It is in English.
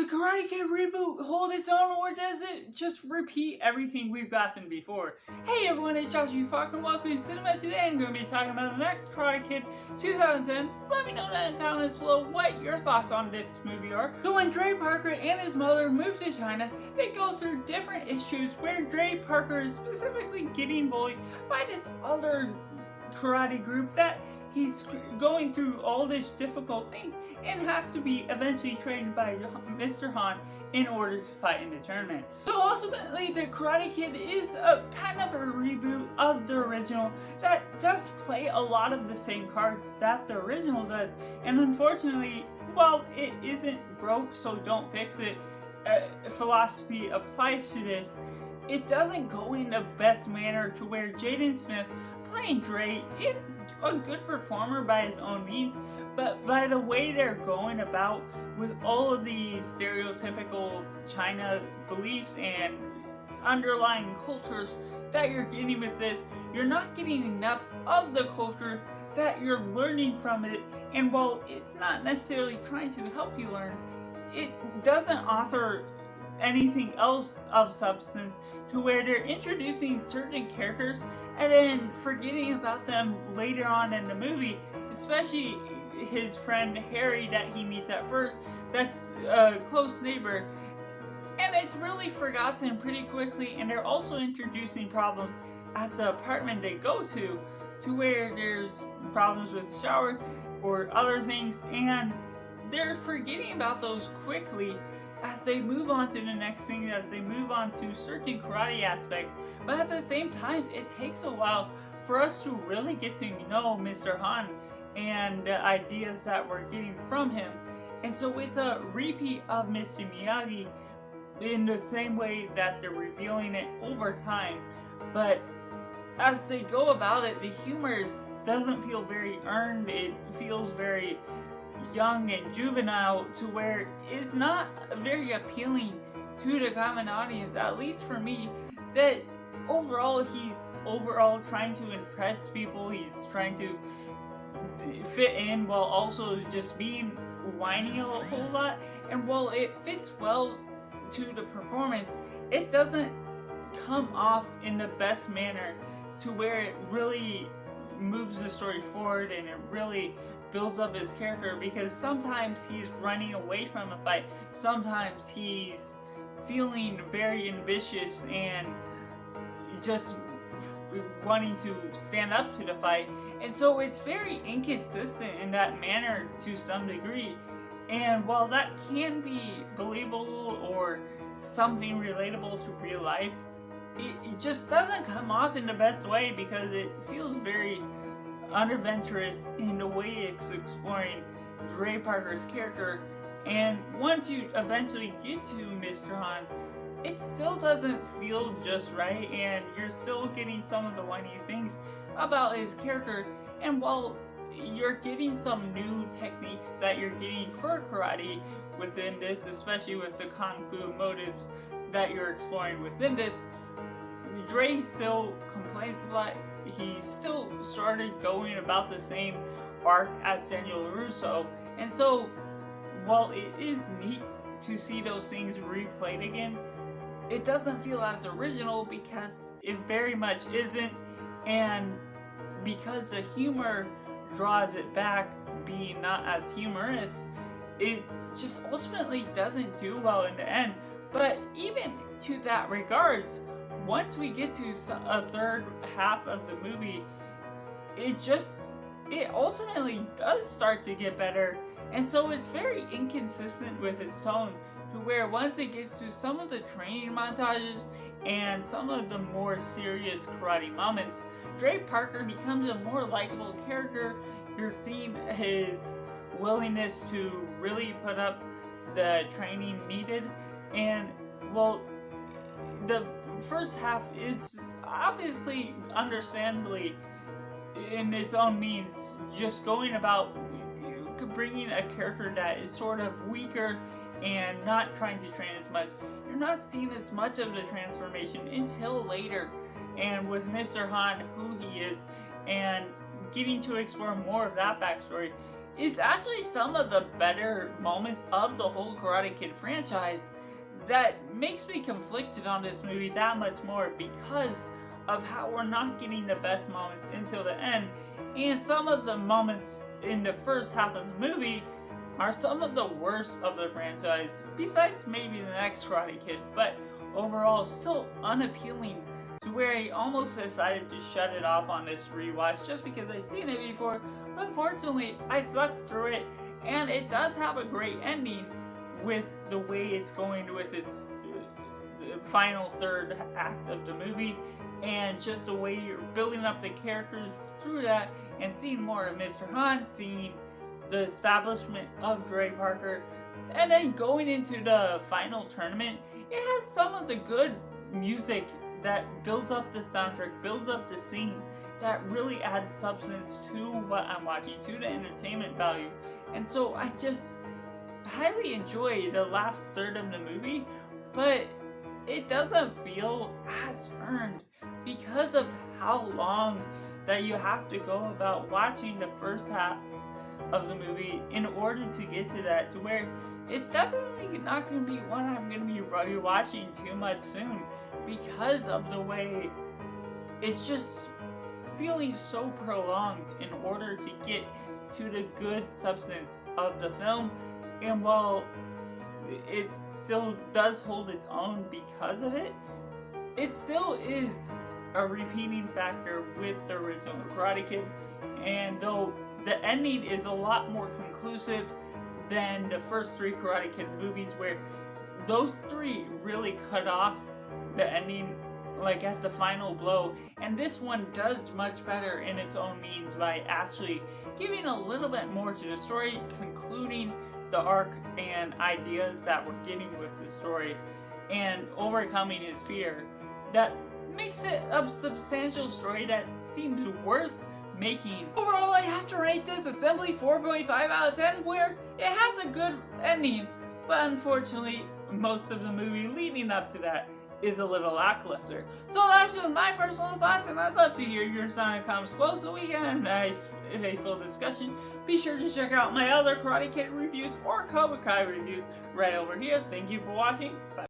Karate Kid reboot hold its own, or does it just repeat everything we've gotten before? Hey everyone, it's Joshua Fox and welcome to Cinema. Today I'm going to be talking about the next Karate Kid 2010. So let me know down in the comments below what your thoughts on this movie are. So when Dre Parker and his mother move to China, they go through different issues where Dre Parker is specifically getting bullied by this other karate group that he's going through all this difficult things and has to be eventually trained by Mr. Han in order to fight in the tournament. So ultimately, the Karate Kid is a kind of a reboot of the original that does play a lot of the same cards that the original does, and unfortunately, while it isn't broke so don't fix it philosophy applies to this, it doesn't go in the best manner to where Jaden Smith playing Dre is a good performer by his own means, but by the way they're going about with all of the stereotypical China beliefs and underlying cultures that you're getting with this, you're not getting enough of the culture that you're learning from it, and while it's not necessarily trying to help you learn, it doesn't offer anything else of substance to where they're introducing certain characters and then forgetting about them later on in the movie, especially his friend Harry that he meets at first, that's a close neighbor, and it's really forgotten pretty quickly. And they're also introducing problems at the apartment they go to where there's problems with the shower or other things, and they're forgetting about those quickly as they move on to the next thing, as they move on to certain karate aspects. But at the same time, it takes a while for us to really get to know Mr. Han and the ideas that we're getting from him. And so it's a repeat of Mr. Miyagi in the same way that they're revealing it over time. But as they go about it, the humor doesn't feel very earned. It feels very young and juvenile to where it's not very appealing to the common audience, at least for me, that overall he's trying to impress people, he's trying to fit in while also just being whiny a whole lot, and while it fits well to the performance, it doesn't come off in the best manner to where it really moves the story forward and it really builds up his character, because sometimes he's running away from a fight, sometimes he's feeling very ambitious and just wanting to stand up to the fight, and so it's very inconsistent in that manner to some degree. And while that can be believable or something relatable to real life, it just doesn't come off in the best way, because it feels very unadventurous in the way it's exploring Dre Parker's character. And once you eventually get to Mr. Han, it still doesn't feel just right, and you're still getting some of the whiny things about his character. And while you're getting some new techniques that you're getting for karate within this, especially with the kung fu motives that you're exploring within this, Dre still complains a lot. He still started going about the same arc as Daniel LaRusso, and so while it is neat to see those things replayed again, it doesn't feel as original because it very much isn't, and because the humor draws it back being not as humorous, it just ultimately doesn't do well in the end. But even to that regards, once we get to a third half of the movie, it ultimately does start to get better, and so it's very inconsistent with its tone, to where once it gets to some of the training montages and some of the more serious karate moments, Dre Parker becomes a more likable character. You're seeing his willingness to really put up the training needed, and well, the first half is obviously, understandably, in its own means, just going about bringing a character that is sort of weaker and not trying to train as much. You're not seeing as much of the transformation until later, and with Mr. Han, who he is, and getting to explore more of that backstory, is actually some of the better moments of the whole Karate Kid franchise that makes me conflicted on this movie that much more because of how we're not getting the best moments until the end, and some of the moments in the first half of the movie are some of the worst of the franchise, besides maybe the next Karate Kid, but overall still unappealing to where I almost decided to shut it off on this rewatch just because I've seen it before. Unfortunately, I sucked through it, and it does have a great ending with the way it's going with its final third act of the movie, and just the way you're building up the characters through that, and seeing more of Mr. Han, seeing the establishment of Dre Parker, and then going into the final tournament, it has some of the good music that builds up the soundtrack, builds up the scene, that really adds substance to what I'm watching, to the entertainment value. And so I just highly enjoy the last third of the movie, but it doesn't feel as earned because of how long that you have to go about watching the first half of the movie in order to get to that, to where it's definitely not going to be one I'm going to be rewatching too much soon because of the way it's just feeling so prolonged in order to get to the good substance of the film. And while it still does hold its own because of it, it still is a repeating factor with the original Karate Kid. And though the ending is a lot more conclusive than the first three Karate Kid movies, where those three really cut off the ending like at the final blow, and this one does much better in its own means by actually giving a little bit more to the story, concluding the arc and ideas that we're getting with the story, and overcoming his fear. That makes it a substantial story that seems worth making. Overall, I have to rate this assembly 4.5 out of 10, where it has a good ending, but unfortunately most of the movie leading up to that is a little lackluster. So that's just my personal thoughts, and I'd love to hear your thoughts in the comments below so we can have a nice, full discussion. Be sure to check out my other Karate Kid reviews or Cobra Kai reviews right over here. Thank you for watching. Bye.